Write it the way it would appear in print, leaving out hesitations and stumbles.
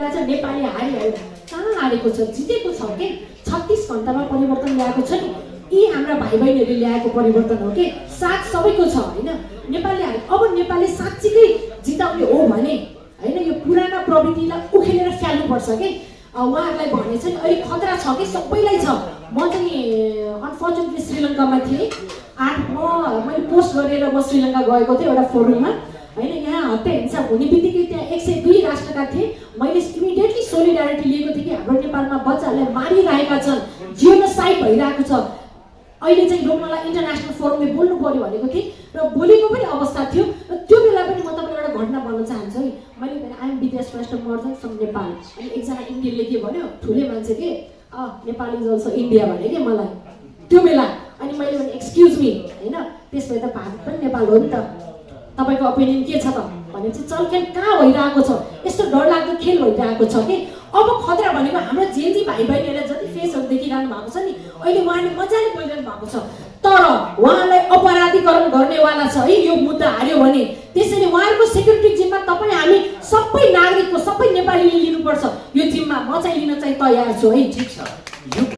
कुरा चाहिँ नेपाली हारिहाल्यो, कहाँ हारेको छ, जितेको छ के। 36 घण्टामा परिवर्तन ल्याएको छ नि, यी हाम्रा भाइ बहिनीहरूले ल्याएको परिवर्तन हो कि, साथ सबैको छ होइन। नेपालले हारे, अब नेपालले साँच्चीकै जिताउने हो भने होइन यो पुराना प्रवृत्तिलाई उखेलेर फ्याल्नुपर्छ कि। उहाँहरूलाई भने चाहिँ अहिले खतरा छ कि सबैलाई छ। म चाहिँ अनफर्चुनेटली श्रीलङ्कामा थिएँ, मैले पोस्ट गरेर म श्रीलङ्का गएको थिएँ एउटा फोरममा होइन। यहाँ हत्या हिंसा हुने बित्तिकै त्यहाँ 102 राष्ट्रका थिए। मैले इमिडिएटली सोलिडारिटी लिएको थिएँ कि हाम्रो नेपालमा बच्चाहरूलाई मारिरहेका छन्, जियोनोसाइड भइरहेको छ, अहिले चाहिँ रोक्नलाई इन्टरनेसनल फोरमले बोल्नु पर्यो भनेको थिएँ र बोलेको पनि अवस्था थियो। र त्यो बेला पनि म तपाईँलाई एउटा घटना भन्न चाहन्छु है। मैले भने आइएम विद्या श्रेष्ठ मर्जन फ्रम नेपाल। अनि एकजना इन्डियनले के भन्यो, ठुले मान्छे के नेपाल इज अल्सो इन्डिया भने कि मलाई त्यो बेला। अनि मैले भने एक्सक्युज मी होइन, त्यसपछि त भारत पनि नेपाल हो नि त, तपाईँको ओपिनियन के छ त भनेपछि चलखेल कहाँ भइरहेको छ, यस्तो डरलाग्दो खेल भइरहेको छ कि। अब खतरा भनेको हाम्रो जेजी भाइ बहिनीहरूलाई जति फेसहरू देखिरहनु भएको छ नि, अहिले उहाँले मजाले बोलिरहनु भएको छ। तर उहाँलाई अपराधीकरण गर्नेवाला छ है यो मुद्दा हार्यो भने। त्यसैले उहाँहरूको सेक्युरिटी जिम्मा तपाईँ हामी सबै नागरिकको, सबै नेपालीले लिनुपर्छ यो जिम्मा। म चाहिँ लिन चाहिँ तयार छु है। ठिक छ।